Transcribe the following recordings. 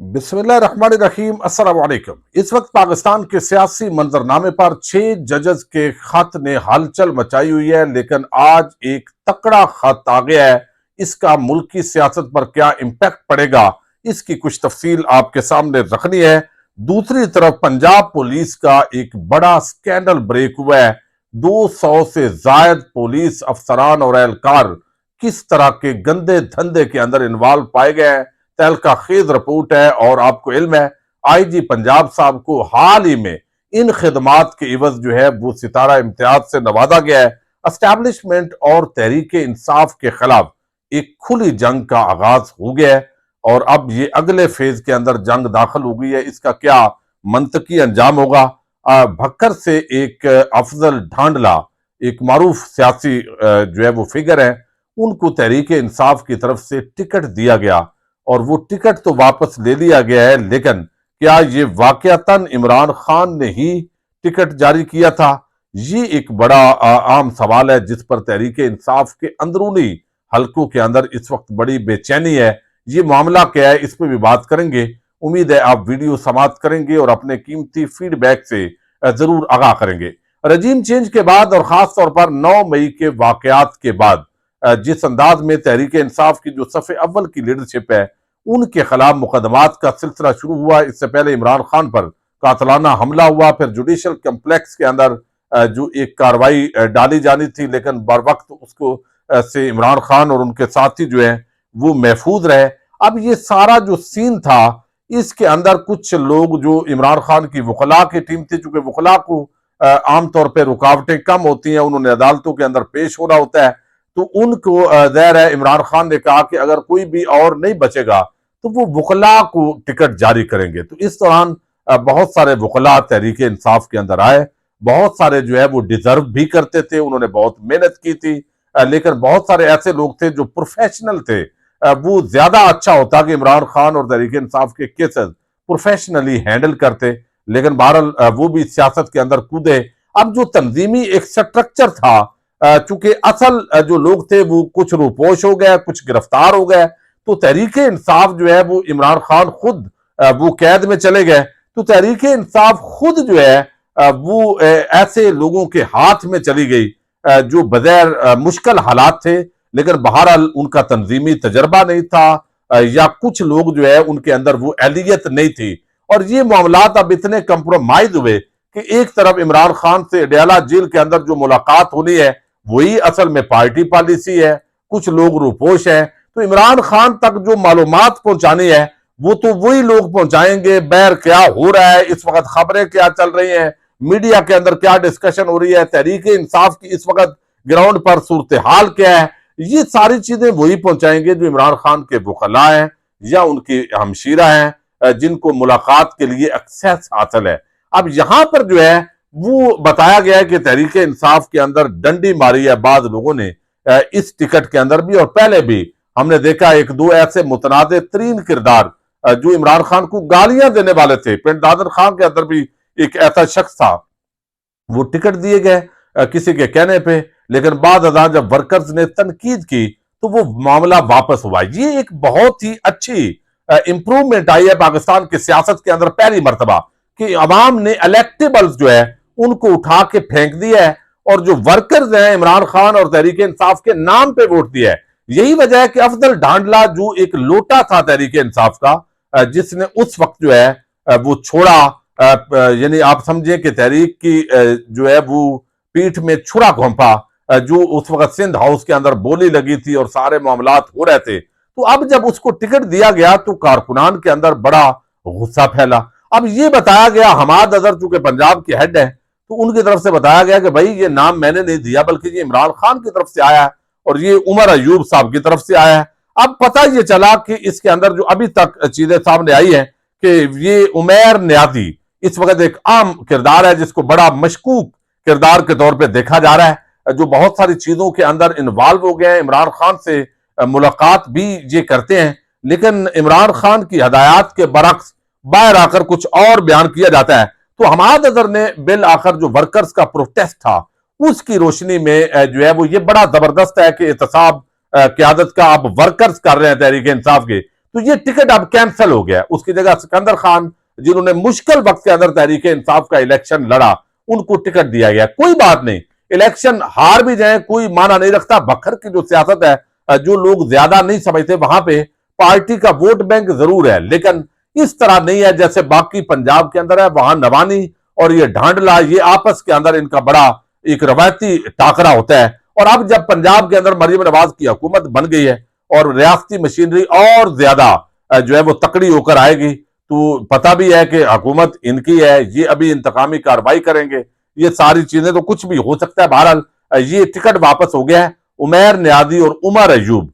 बिस्मिल्लाहिर्रहमानिर्रहीम। अस्सलाम वालेकुम। इस वक्त पाकिस्तान के सियासी मंजरनामे पर 6 जजेस के खत ने हलचल मचाई हुई है, लेकिन आज एक तकड़ा खत आ गया है। इसका मुल्की सियासत पर क्या इम्पैक्ट पड़ेगा, इसकी कुछ तफसील आपके सामने रखनी है। दूसरी तरफ पंजाब पुलिस का एक बड़ा स्कैंडल ब्रेक हुआ है। 200 से जायद पुलिस अफसरान और एहलकार किस तरह के गंदे धंधे के अंदर इन्वॉल्व पाए गए हैं, तहलका खेज रिपोर्ट है। और आपको इल्म है, आईजी पंजाब साहब को हाल ही में इन खिदमात के इवज जो है वो सितारा इम्तियाज से नवाजा गया है। एस्टैब्लिशमेंट और तहरीक इंसाफ के खिलाफ एक खुली जंग का आगाज हो गया है और अब ये अगले फेज के अंदर जंग दाखिल हो गई है। इसका क्या मंतकी अंजाम होगा? भक्कर से एक अफजल ढांडला, एक मारूफ सियासी जो है वो फिगर है, उनको तहरीक इंसाफ की तरफ से टिकट दिया गया और वो टिकट तो वापस ले लिया गया है, लेकिन क्या ये वाकयातन इमरान खान ने ही टिकट जारी किया था? ये एक बड़ा आम सवाल है जिस पर तहरीक इंसाफ के अंदरूनी हलकों के अंदर इस वक्त बड़ी बेचैनी है। ये मामला क्या है, इस पर भी बात करेंगे। उम्मीद है आप वीडियो समाप्त करेंगे और अपने कीमती फीडबैक से जरूर आगाह करेंगे। रजीम चेंज के बाद और खास तौर पर 9 मई के वाकयात के बाद जिस अंदाज में तहरीक इंसाफ की जो सफ़े अव्वल की लीडरशिप है उनके खिलाफ मुकदमात का सिलसिला शुरू हुआ। इससे पहले इमरान खान पर कातलाना हमला हुआ, फिर जुडिशल कम्प्लेक्स के अंदर जो एक कार्रवाई डाली जानी थी, लेकिन बर वक्त उसको से इमरान खान और उनके साथी जो है वो महफूज रहे। अब ये सारा जो सीन था, इसके अंदर कुछ लोग जो इमरान खान की वकला की टीम थी, चूंकि वकला को आमतौर पर रुकावटें कम होती हैं, उन्होंने अदालतों के अंदर पेश होना होता है, तो उनको ज़ाहिर है इमरान खान ने कहा कि अगर कोई भी और नहीं बचेगा तो वो वकला को टिकट जारी करेंगे। तो इस दौरान बहुत सारे वकला तहरीक इंसाफ के अंदर आए। बहुत सारे जो है वो डिजर्व भी करते थे, उन्होंने बहुत मेहनत की थी, लेकिन बहुत सारे ऐसे लोग थे जो प्रोफेशनल थे। वो ज्यादा अच्छा होता कि इमरान खान और तहरीक इंसाफ के केसेस प्रोफेशनली हैंडल करते, लेकिन बहरहाल वो भी सियासत के अंदर कूदे। अब जो तंजीमी एक स्ट्रक्चर था, चूंकि असल जो लोग थे वो कुछ रूपोश हो गए, कुछ गिरफ्तार हो गए, तो तहरीक इंसाफ जो है वो इमरान खान खुद वो कैद में चले गए। तो तहरीक इंसाफ खुद जो है वो ऐसे लोगों के हाथ में चली गई जो बगैर मुश्किल हालात थे, लेकिन बहरहाल उनका तंजीमी तजर्बा नहीं था, या कुछ लोग जो है उनके अंदर वो एहलियत नहीं थी। और ये मामलात अब इतने कंप्रोमाइज हुए कि एक तरफ इमरान खान से अडयाला जेल के अंदर जो मुलाकात होनी है वही असल में पार्टी पॉलिसी है, कुछ लोग रूपोश हैं, तो इमरान खान तक जो मालूमात पहुंचानी है वो तो वही लोग पहुंचाएंगे। बैर क्या हो रहा है इस वक्त, खबरें क्या चल रही हैं, मीडिया के अंदर क्या डिस्कशन हो रही है, तहरीक इंसाफ की इस वक्त ग्राउंड पर सूरत हाल क्या है, ये सारी चीजें वही पहुंचाएंगे जो इमरान खान के वकला हैं या उनकी हमशीरा हैं, जिनको मुलाकात के लिए एक्सेस हासिल है। अब यहां पर जो है वो बताया गया है कि तहरीक इंसाफ के अंदर डंडी मारी है बाद लोगों ने इस टिकट के अंदर भी, और पहले भी हमने देखा एक दो ऐसे मुतनाज़ तरीन किरदार जो इमरान खान को गालियां देने वाले थे। पिंड दादर खान के अंदर भी एक ऐसा शख्स था, वो टिकट दिए गए किसी के कहने पे, लेकिन बाद अदा जब वर्कर्स ने तनकीद की तो वो मामला वापस हुआ। ये एक बहुत ही अच्छी इंप्रूवमेंट आई है पाकिस्तान की सियासत के अंदर पहली मरतबा कि अवाम ने इलेक्टेबल्स जो है उनको उठा के फेंक दिया है और जो वर्कर्स हैं इमरान खान और तहरीक इंसाफ के नाम पे वोट दिया है। यही वजह है कि अफजल ढांडला जो एक लोटा था तहरीक इंसाफ का, जिसने उस वक्त जो है वो छोड़ा, यानी आप समझें कि तहरीक की जो है वो पीठ में छुरा घोंपा, जो उस वक्त सिंध हाउस के अंदर बोली लगी थी और सारे मामलात हो रहे थे। तो अब जब उसको टिकट दिया गया तो कारकुनान के अंदर बड़ा गुस्सा फैला। अब ये बताया गया, हमाद अजहर चूंकि पंजाब के हेड है तो उनकी तरफ से बताया गया कि भाई ये नाम मैंने नहीं दिया बल्कि ये इमरान खान की तरफ से आया है और ये उमर अयूब साहब की तरफ से आया है। अब पता ये चला कि इसके अंदर जो अभी तक चीजें सामने आई है कि ये उमैर न्याजी इस वक्त एक आम किरदार है जिसको बड़ा मशकूक किरदार के तौर पर देखा जा रहा है, जो बहुत सारी चीजों के अंदर इन्वॉल्व हो गए हैं। इमरान खान से मुलाकात भी ये करते हैं, लेकिन इमरान खान की हदायत के बरक्स बाहर आकर कुछ और बयान किया जाता है। तो हमाद अजहर ने बिल आखिर जो वर्कर्स का प्रोटेस्ट था उसकी रोशनी में जो है वो ये बड़ा जबरदस्त है कि एहतसाब क्यादत का अब वर्कर्स कर रहे हैं तहरीक इंसाफ के, तो ये टिकट अब कैंसिल हो गया। उसकी जगह सिकंदर खान, जिन्होंने मुश्किल वक्त के अंदर तहरीक इंसाफ का इलेक्शन लड़ा, उनको टिकट दिया गया। कोई बात नहीं, इलेक्शन हार भी जाए कोई माना नहीं रखता। बखर की जो सियासत है, जो लोग ज्यादा नहीं समझते, वहां पे पार्टी का वोट बैंक जरूर है, लेकिन इस तरह नहीं है जैसे बाकी पंजाब के अंदर है। वहां नवानी और ये ढांडला, ये आपस के अंदर इनका बड़ा एक रवायती टाकरा होता है। और अब जब पंजाब के अंदर मरीम नवाज की हुकूमत बन गई है और रियासती मशीनरी और ज्यादा जो है वो तकड़ी होकर आएगी, तो पता भी है कि हुकूमत इनकी है, ये अभी इंतकामी कार्रवाई करेंगे, ये सारी चीजें तो कुछ भी हो सकता है। बहरहाल ये टिकट वापस हो गया है। उमैर नियाजी और उमर अयूब,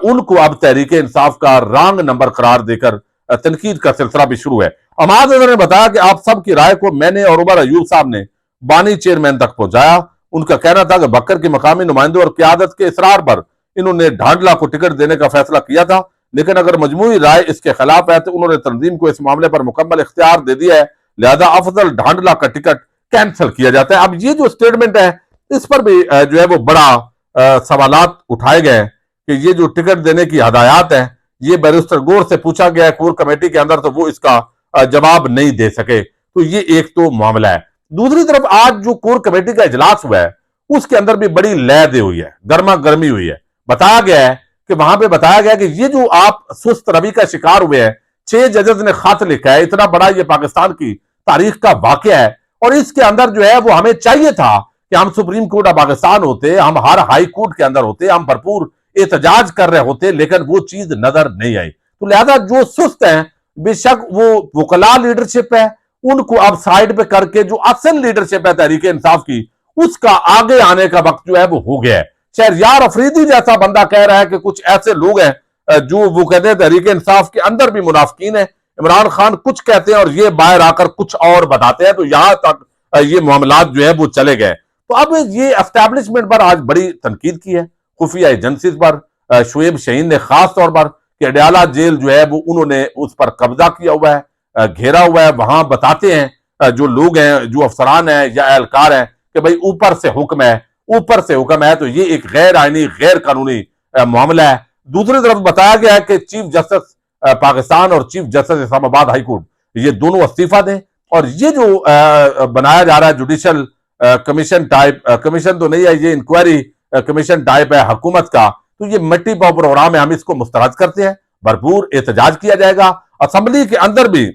उनको अब तहरीक इंसाफ का रंग नंबर करार देकर तनकीद का सिलसिला भी शुरू है। अमाद ने बताया कि आप सबकी राय को मैंने और उमर अयूब साहब ने बानी चेयरमैन तक पहुंचाया। उनका कहना था कि बकर के मकामी नुमाइंदों और क्यादत के इसरार पर इन्होंने ढांडला को टिकट देने का फैसला किया था, लेकिन अगर मजमूई राय इसके खिलाफ है तो उन्होंने तंजीम को इस मामले पर मुकम्मल इख्तियार दे दिया है, लिहाजा अफजल ढांडला का टिकट कैंसिल किया जाता है। अब ये जो स्टेटमेंट है, इस पर भी जो है वो बड़ा सवालात उठाए गए कि ये जो टिकट देने की हदायत है, ये बैरिस्टर गौर से पूछा गया है कोर कमेटी के अंदर, तो वो इसका जवाब नहीं दे सके। तो ये एक तो मामला है। दूसरी तरफ आज जो कोर कमेटी का इजलास हुआ है, उसके अंदर भी बड़ी लय दे हुई है, गर्मा गर्मी हुई है। बताया गया है कि वहां पे बताया गया कि ये जो आप सुस्त रवि का शिकार हुए हैं, 6 जजेस ने खत लिखा है, इतना बड़ा ये पाकिस्तान की तारीख का वाकया है, और इसके अंदर जो है वो हमें चाहिए था कि हम सुप्रीम कोर्ट ऑफ पाकिस्तान होते, हम हर हाई कोर्ट के अंदर होते, हम भरपूर एहतजाज कर रहे होते, लेकिन वो चीज नजर नहीं आई। तो लिहाजा जो सुस्त है, बेशक वो वकला लीडरशिप है, उनको अब साइड पे करके जो असल लीडरशिप है तहरीक इंसाफ की, उसका आगे आने का वक्त जो है वो हो गया है। शहरयार अफरीदी जैसा बंदा कह रहा है कि कुछ ऐसे लोग हैं जो वो कहते हैं तहरीक इंसाफ के अंदर भी मुनाफिकीन है। इमरान खान कुछ कहते हैं और ये बाहर आकर कुछ और बताते हैं, तो यहां तक ये मामलात जो है वो चले गए। तो अब ये एस्टैब्लिशमेंट पर आज बड़ी तनकीद की है, खुफिया एजेंसीज पर। शुएब शहीन ने खास तौर पर कि अडयाला जेल जो है वो उन्होंने उस पर कब्जा किया हुआ है, घेरा हुआ है। वहां बताते हैं जो लोग हैं, जो अफसरान हैं या एहलकार हैं, कि भाई ऊपर से हुक्म है, ऊपर से हुक्म है। तो ये एक गैर आईनी गैर कानूनी मामला है। दूसरी तरफ बताया गया है कि चीफ जस्टिस पाकिस्तान और chief justice Islamabad high court, ये दोनों इस्तीफा दें। और ये जो बनाया जा रहा है जुडिशल कमीशन टाइप, कमीशन तो नहीं है, ये इंक्वायरी कमीशन टाइप है हुकूमत का, तो ये मिट्टी पाव प्रोग्राम है, हम इसको मुस्तरद करते हैं। भरपूर एहतजाज किया जाएगा। असेंबली के अंदर भी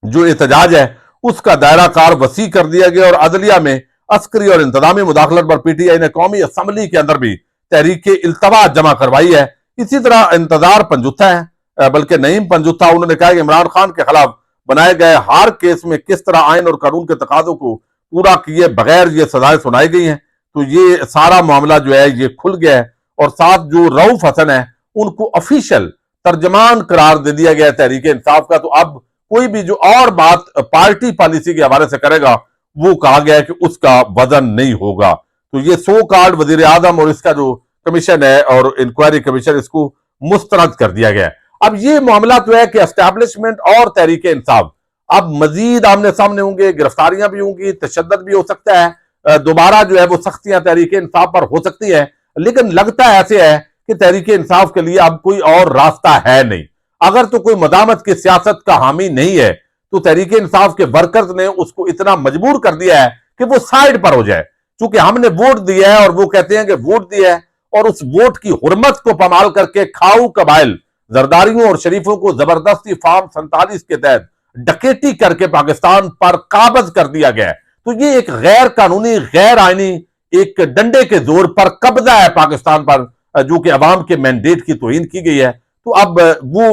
जो एहतजाज है उसका दायरा कार वसी कर दिया गया, और अदलिया में अस्करी और इंतजामी मुदाखलत पर पीटीआई ने कौमी असेंबली के अंदर भी तहरीक इल्तवा जमा करवाई है। इसी तरह इंतजार पंजुत्था है, बल्कि नईम पंजुत्था, उन्होंने कहा कि इमरान खान के खिलाफ बनाए गए हर केस में किस तरह आइन और कानून के तकाजों को पूरा किए बगैर ये सजाएं सुनाई गई हैं। तो ये सारा मामला जो है ये खुल गया है। और साथ जो रऊफ हसन है, उनको ऑफिशियल तर्जमान करार दे दिया गया है तहरीक इंसाफ का। तो अब कोई भी जो और बात पार्टी पॉलिसी के हवाले से करेगा, वो कहा गया है कि उसका वजन नहीं होगा। तो ये सो कार्ड वजीर आजम और इसका जो कमीशन है और इंक्वायरी कमीशन, इसको मुस्तरद कर दिया गया है। अब ये मामला तो है कि एस्टैब्लिशमेंट और तहरीक इंसाफ अब मजीद आमने सामने होंगे, गिरफ्तारियां भी होंगी, तशद्दुद भी हो सकता है, दोबारा जो है वो सख्तियां तहरीक इंसाफ पर हो सकती है। लेकिन लगता ऐसे है कि तहरीक इंसाफ के लिए अब कोई और रास्ता है नहीं। अगर तो कोई मदामत की सियासत का हामी नहीं है, तो तहरीक इंसाफ के वर्कर्स ने उसको इतना मजबूर कर दिया है कि वो साइड पर हो जाए। क्योंकि हमने वोट दिया है और वो कहते हैं कि वोट दिया है, और उस वोट की हुर्मत को पमाल करके खाऊ कबाइल जरदारियों और शरीफों को जबरदस्ती फार्म 47 के तहत डकैती करके पाकिस्तान पर काबज कर दिया गया है। तो ये एक गैर कानूनी, गैर आईनी एक डंडे के जोर पर कब्जा है पाकिस्तान पर, जो कि अवाम के मैंडेट की तौहीन की गई है। तो अब वो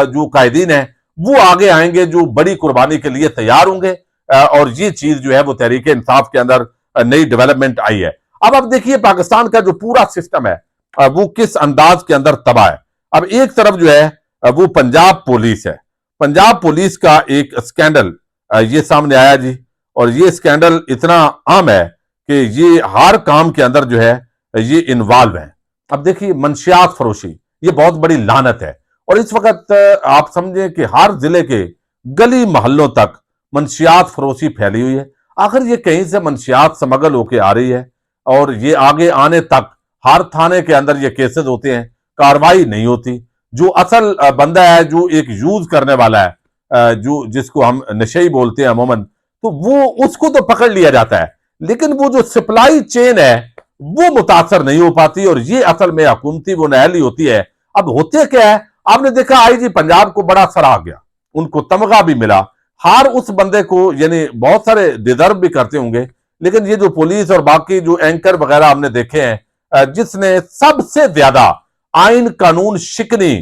जो कायदीन है वो आगे आएंगे, जो बड़ी कुर्बानी के लिए तैयार होंगे। और ये चीज जो है वो तहरीक इंसाफ के अंदर नई डेवलपमेंट आई है। अब देखिए पाकिस्तान का जो पूरा सिस्टम है वो किस अंदाज के अंदर तबाह है। अब एक तरफ जो है वो पंजाब पुलिस है। पंजाब पुलिस का एक स्कैंडल ये सामने आया जी, और ये स्कैंडल इतना आम है कि ये हर काम के अंदर जो है ये इन्वॉल्व है। अब देखिए मंशियात फरोशी ये बहुत बड़ी लानत है, और इस वक्त आप समझें कि हर जिले के गली मोहल्लों तक मंशियात फरोशी फैली हुई है। आखिर ये कहीं से मंशियात स्मगल होके आ रही है, और ये आगे आने तक हर थाने के अंदर ये केसेस होते हैं, कार्रवाई नहीं होती। जो असल बंदा है, जो एक यूज करने वाला है, जो जिसको हम नशेई बोलते हैं अमूमन, तो वो उसको तो पकड़ लिया जाता है, लेकिन वो जो सप्लाई चेन है वो मुतासर नहीं हो पाती, और ये असल में हुकूमती वो नहली होती है। अब होते क्या है, आपने देखा आईजी पंजाब को बड़ा सराहा गया, उनको तमगा भी मिला, हार उस बंदे को यानी बहुत सारे डिजर्व भी करते होंगे, लेकिन ये जो पुलिस और बाकी जो एंकर वगैरह हमने देखे हैं, जिसने सबसे ज्यादा आइन कानून शिकनी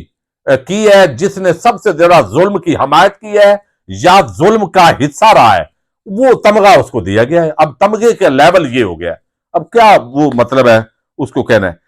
की है, जिसने सबसे ज्यादा जुल्म की हमायत की है या जुल्म का हिस्सा रहा है, वो तमगा उसको दिया गया है। अब तमगे का लेवल ये हो गया है, अब क्या वो मतलब है उसको कहना है।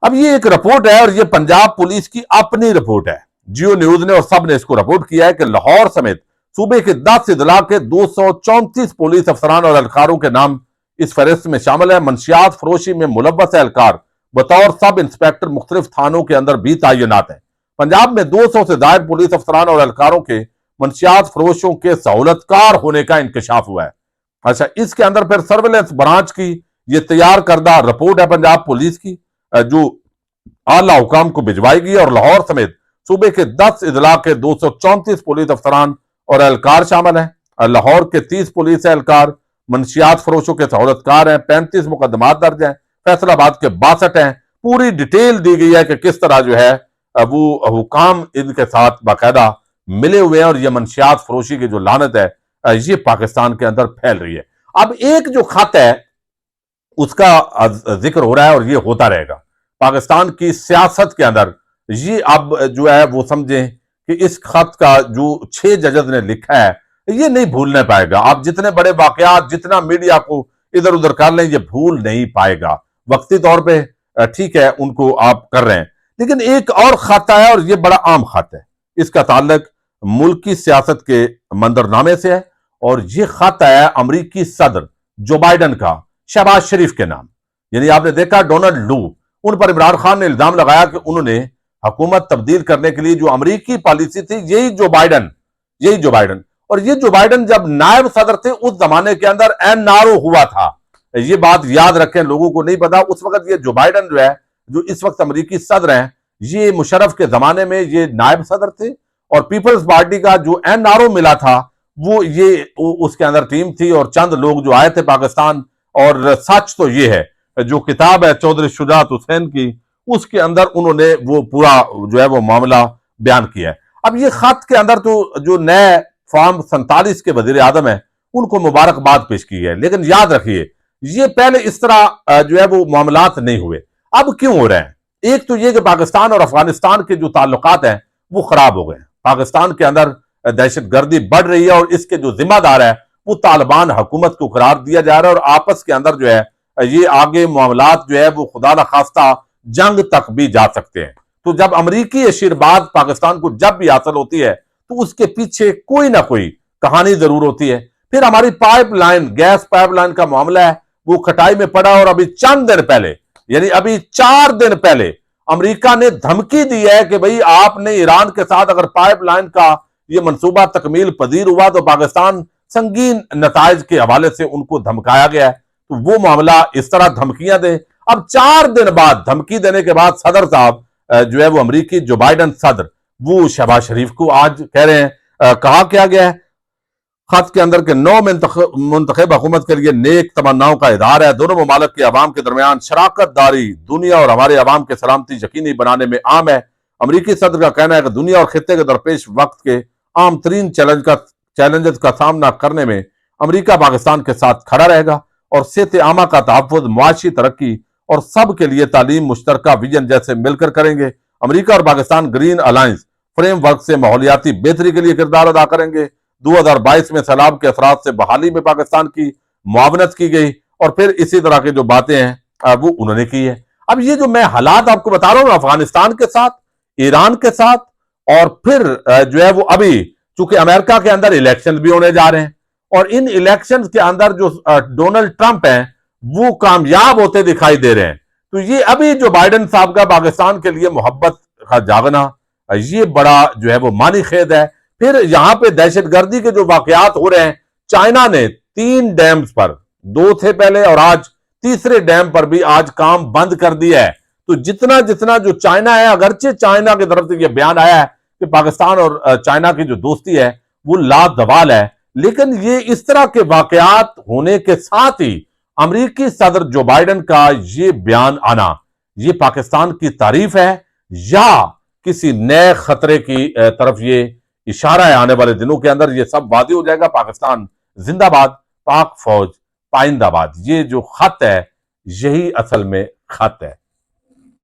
अब ये एक रिपोर्ट है और ये पंजाब पुलिस की अपनी रिपोर्ट है, जियो न्यूज ने और सब ने इसको रिपोर्ट किया है कि लाहौर समेत सूबे के 10 इजला के 234 पुलिस अफसरान और एहलकारों के नाम इस फहरिस्त में शामिल है। मंशियात फरोशी में मुलव्वस एहलकार बतौर सब इंस्पेक्टर मुख्तलिफ थानों के अंदर भी तैनात है। पंजाब में 200 से ज्यादा पुलिस अफसरान और एहलकारों के मंशियात फरोशों के सहूलतकार होने का इंकशाफ हुआ है। अच्छा, इसके अंदर फिर सर्वेलेंस ब्रांच की ये तैयार करदा रिपोर्ट है पंजाब पुलिस की, जो आला हुकाम को भिजवाएगी, और लाहौर समेत सूबे के 10 इजला के 234 पुलिस अफसरान और एहलकार शामिल हैं। लाहौर के 30 पुलिस एहलकार मंशियात फरोशों के सहूलतकार हैं, 35 मुकदमात दर्ज हैं, फैसलाबाद के 62 हैं। पूरी डिटेल दी गई है कि किस तरह जो है वो हुकाम इनके साथ बाकायदा मिले हुए हैं, और ये मंशियात फरोशी की जो लानत है ये पाकिस्तान के अंदर फैल रही है। अब एक जो खत है उसका जिक्र हो रहा है और ये होता रहेगा पाकिस्तान की सियासत के अंदर। ये अब जो है वो समझें कि इस खत का जो 6 जजेस ने लिखा है ये नहीं भूलने पाएगा। आप जितने बड़े वाकयात, जितना मीडिया को इधर उधर कर लें, ये भूल नहीं पाएगा। वक्ती तौर पे ठीक है उनको आप कर रहे हैं, लेकिन एक और खत है और ये बड़ा आम खत है, इसका ताल्लुक मुल्क की सियासत के मंजरनामे से है, और ये खत है अमरीकी सदर जो बाइडन का शहबाज शरीफ के नाम। यानी आपने देखा डोनाल्ड लू, उन पर इमरान खान ने इल्जाम लगाया कि उन्होंने हुकूमत तब्दील करने के लिए जो अमरीकी पॉलिसी थी यही जो बाइडन, और ये जो बाइडन जब नायब सदर थे उस जमाने के अंदर एनआरओ हुआ था। ये बात याद रखें, लोगों को नहीं पता उस वक्त ये जो बाइडन जो है, जो इस वक्त अमरीकी सदर हैं, ये मुशर्रफ के जमाने में ये नायब सदर थे, और पीपल्स पार्टी का जो एनआरओ मिला था वो ये उसके अंदर टीम थी, और चंद लोग जो आए थे पाकिस्तान। और सच तो ये है, जो किताब है चौधरी शुजात हुसैन की, उसके अंदर उन्होंने वो पूरा जो है वो मामला बयान किया है। अब ये खत के अंदर तो जो नए फॉर्म 47 के वजीर आजम है उनको मुबारकबाद पेश की है, लेकिन याद रखिए ये पहले इस तरह जो है वो मामलात नहीं हुए। अब क्यों हो रहे हैं? एक तो ये कि पाकिस्तान और अफगानिस्तान के जो ताल्लुकात हैं वो खराब हो गए। पाकिस्तान के अंदर दहशतगर्दी बढ़ रही है, और इसके जो जिम्मेदार है वो तालिबान हुकूमत को करार दिया जा रहा है, और आपस के अंदर जो है ये आगे मामलात जो है वो खुदा न खास्ता जंग तक भी जा सकते हैं। तो जब अमरीकी आशीर्वाद पाकिस्तान को जब भी हासिल होती है तो उसके पीछे कोई ना कोई कहानी जरूर होती है। फिर हमारी पाइपलाइन, गैस पाइपलाइन का मामला है वो खटाई में पड़ा, और अभी चंद दिन पहले, यानी अभी 4 दिन पहले अमेरिका ने धमकी दी है कि भाई आपने ईरान के साथ अगर पाइपलाइन का ये मंसूबा तकमील पजीर हुआ तो पाकिस्तान संगीन नताइज के हवाले से उनको धमकाया गया है। तो वो मामला इस तरह धमकियां दे। अब 4 दिन बाद धमकी देने के बाद सदर साहब जो है वो अमरीकी जो बाइडन सदर, वो शहबाज शरीफ को आज कह रहे हैं, कहा क्या गया है खत के अंदर के नौ मुंतखब हुकूमत के लिए नेक तमन्नाओं का इजहार है। दोनों ममालिक के अवाम के दरमियान शराकत दारी दुनिया और हमारे अवाम के सलामती यकीनी बनाने में आम है। अमरीकी सदर का कहना है कि दुनिया और खित्ते के दरपेश वक्त के आम तरीन चैलेंजेस का सामना करने में अमरीका पाकिस्तान के साथ खड़ा रहेगा, और सेहत आमा का तहफ़्फ़ुज़, मुआशी तरक्की और सब के लिए तालीम मुश्तरका विजन जैसे मिलकर करेंगे। अमरीका और पाकिस्तान ग्रीन अलायंस फ्रेमवर्क से माहौलियाती बेहतरी के लिए किरदार अदा करेंगे। 2022 में सैलाब के असरात से बहाली में पाकिस्तान की मुआवनत की गई, और फिर इसी तरह की जो बातें हैं वो उन्होंने की है। अब ये जो मैं हालात आपको बता रहा हूं अफगानिस्तान के साथ, ईरान के साथ, और फिर जो है वो अभी चूंकि अमेरिका के अंदर इलेक्शन भी होने जा रहे हैं, और इन इलेक्शन के अंदर जो डोनाल्ड ट्रंप हैं वो कामयाब होते दिखाई दे रहे हैं। तो ये अभी जो बाइडन साहब का पाकिस्तान के लिए मोहब्बत का जागना, ये बड़ा जो है वो मानी खेद है। फिर यहां पे दहशतगर्दी के जो वाकयात हो रहे हैं, चाइना ने 3 डैम्स पर, 2 थे पहले और आज तीसरे डैम पर भी आज काम बंद कर दिया है। तो जितना जितना जो चाइना है, अगरचे चाइना की तरफ से यह बयान आया है कि पाकिस्तान और चाइना की जो दोस्ती है वो लाजवाल है, लेकिन ये इस तरह के वाकयात होने के साथ ही अमेरिकी सदर जो बाइडेन का ये बयान आना, ये पाकिस्तान की तारीफ है या किसी नए खतरे की तरफ ये इशारा है? आने वाले दिनों के अंदर ये सब वादी हो जाएगा। पाकिस्तान जिंदाबाद, पाक फौज पाइंदाबाद। ये जो खत है यही असल में खत है।